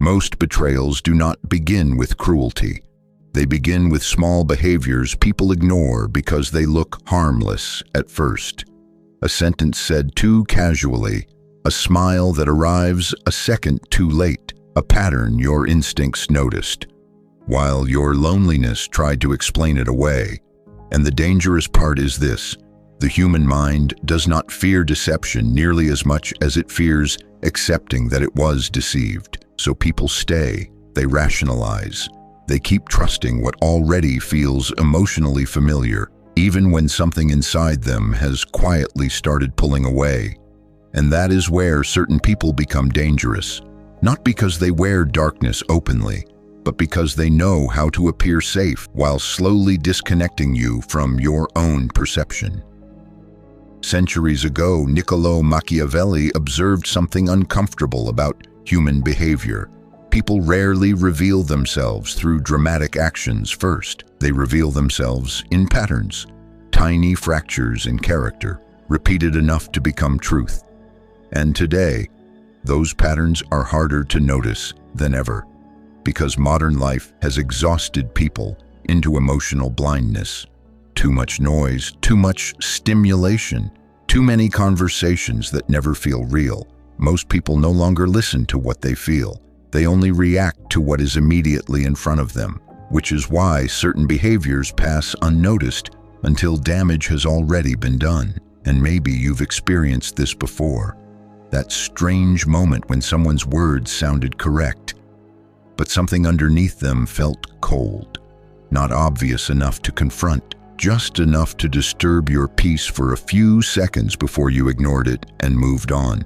Most betrayals do not begin with cruelty. They begin with small behaviors people ignore because they look harmless at first. A sentence said too casually, a smile that arrives a second too late, a pattern your instincts noticed, while your loneliness tried to explain it away. And the dangerous part is this: the human mind does not fear deception nearly as much as it fears accepting that it was deceived. So people stay, they rationalize, they keep trusting what already feels emotionally familiar, even when something inside them has quietly started pulling away. And that is where certain people become dangerous, not because they wear darkness openly, but because they know how to appear safe while slowly disconnecting you from your own perception. Centuries ago, Niccolò Machiavelli observed something uncomfortable about human behavior. People rarely reveal themselves through dramatic actions first. They reveal themselves in patterns, tiny fractures in character, repeated enough to become truth. And today, those patterns are harder to notice than ever, because modern life has exhausted people into emotional blindness. Too much noise, too much stimulation, too many conversations that never feel real. Most people no longer listen to what they feel. They only react to what is immediately in front of them, which is why certain behaviors pass unnoticed until damage has already been done. And maybe you've experienced this before. That strange moment when someone's words sounded correct, but something underneath them felt cold, not obvious enough to confront, just enough to disturb your peace for a few seconds before you ignored it and moved on.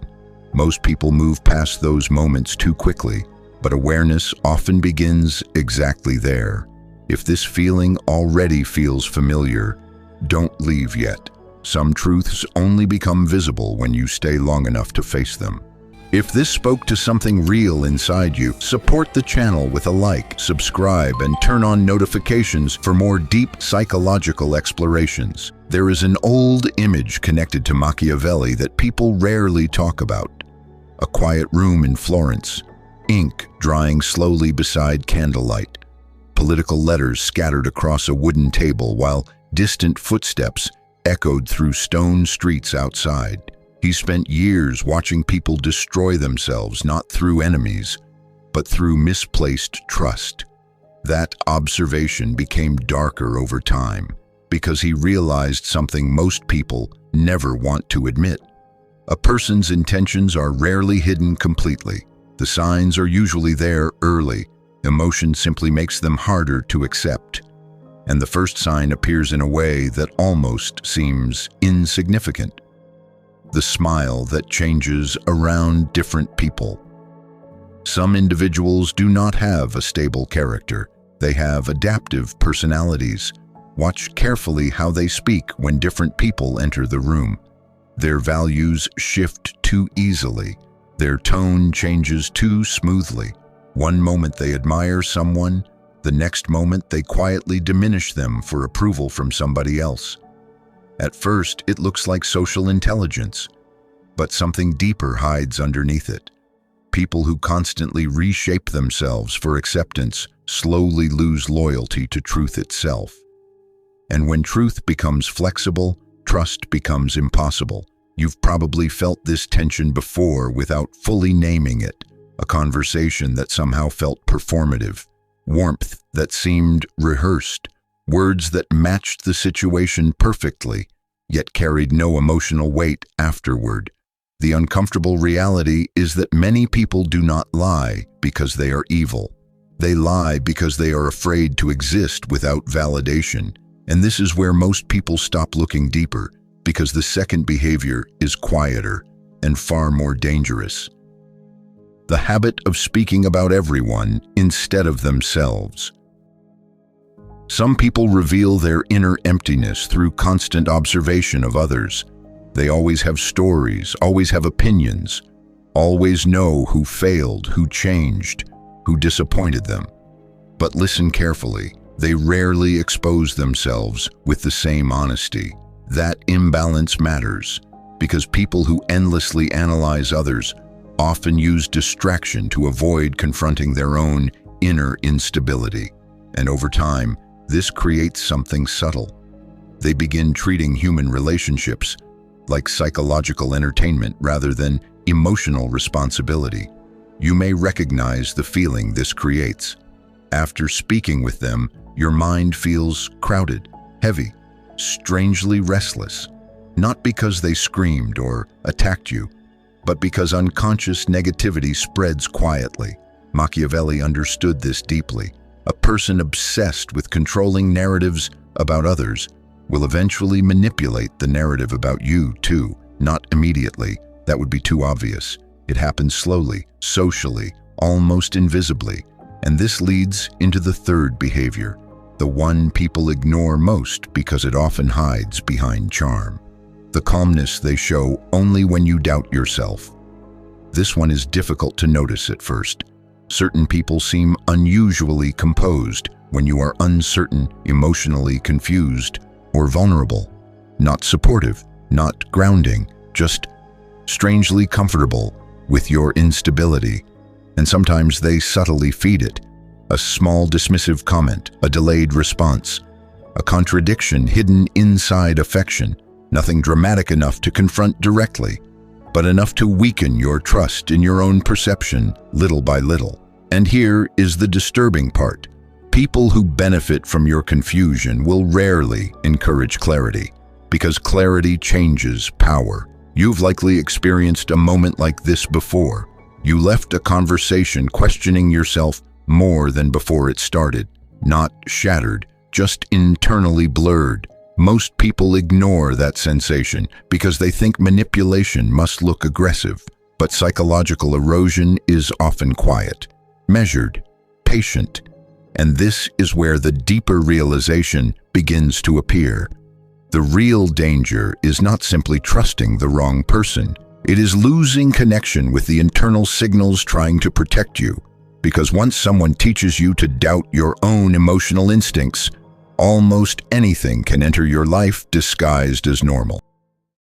Most people move past those moments too quickly, but awareness often begins exactly there. If this feeling already feels familiar, don't leave yet. Some truths only become visible when you stay long enough to face them. If this spoke to something real inside you, support the channel with a like, subscribe, and turn on notifications for more deep psychological explorations. There is an old image connected to Machiavelli that people rarely talk about. A quiet room in Florence, ink drying slowly beside candlelight, political letters scattered across a wooden table while distant footsteps echoed through stone streets outside. He spent years watching people destroy themselves not through enemies, but through misplaced trust. That observation became darker over time because he realized something most people never want to admit. A person's intentions are rarely hidden completely. The signs are usually there early. Emotion simply makes them harder to accept. And the first sign appears in a way that almost seems insignificant. The smile that changes around different people. Some individuals do not have a stable character. They have adaptive personalities. Watch carefully how they speak when different people enter the room. Their values shift too easily. Their tone changes too smoothly. One moment they admire someone, the next moment they quietly diminish them for approval from somebody else. At first, it looks like social intelligence, but something deeper hides underneath it. People who constantly reshape themselves for acceptance slowly lose loyalty to truth itself. And when truth becomes flexible, trust becomes impossible. You've probably felt this tension before without fully naming it. A conversation that somehow felt performative, warmth that seemed rehearsed, words that matched the situation perfectly, yet carried no emotional weight afterward. The uncomfortable reality is that many people do not lie because they are evil. They lie because they are afraid to exist without validation. And this is where most people stop looking deeper, because the second behavior is quieter and far more dangerous. The habit of speaking about everyone instead of themselves. Some people reveal their inner emptiness through constant observation of others. They always have stories, always have opinions, always know who failed, who changed, who disappointed them. But listen carefully, they rarely expose themselves with the same honesty. That imbalance matters, because people who endlessly analyze others often use distraction to avoid confronting their own inner instability. And over time, this creates something subtle. They begin treating human relationships like psychological entertainment rather than emotional responsibility. You may recognize the feeling this creates. After speaking with them, your mind feels crowded, heavy, strangely restless, not because they screamed or attacked you, but because unconscious negativity spreads quietly. Machiavelli understood this deeply. A person obsessed with controlling narratives about others will eventually manipulate the narrative about you too, not immediately. That would be too obvious. It happens slowly, socially, almost invisibly. And this leads into the third behavior, the one people ignore most because it often hides behind charm. The calmness they show only when you doubt yourself. This one is difficult to notice at first. Certain people seem unusually composed when you are uncertain, emotionally confused, or vulnerable. Not supportive, not grounding, just strangely comfortable with your instability. And sometimes they subtly feed it. A small dismissive comment, a delayed response, a contradiction hidden inside affection. Nothing dramatic enough to confront directly, but enough to weaken your trust in your own perception little by little. And here is the disturbing part. People who benefit from your confusion will rarely encourage clarity, because clarity changes power. You've likely experienced a moment like this before. You left a conversation questioning yourself more than before it started. Not shattered, just internally blurred. Most people ignore that sensation because they think manipulation must look aggressive. But psychological erosion is often quiet, measured, patient. And this is where the deeper realization begins to appear. The real danger is not simply trusting the wrong person. It is losing connection with the internal signals trying to protect you. Because once someone teaches you to doubt your own emotional instincts, almost anything can enter your life disguised as normal.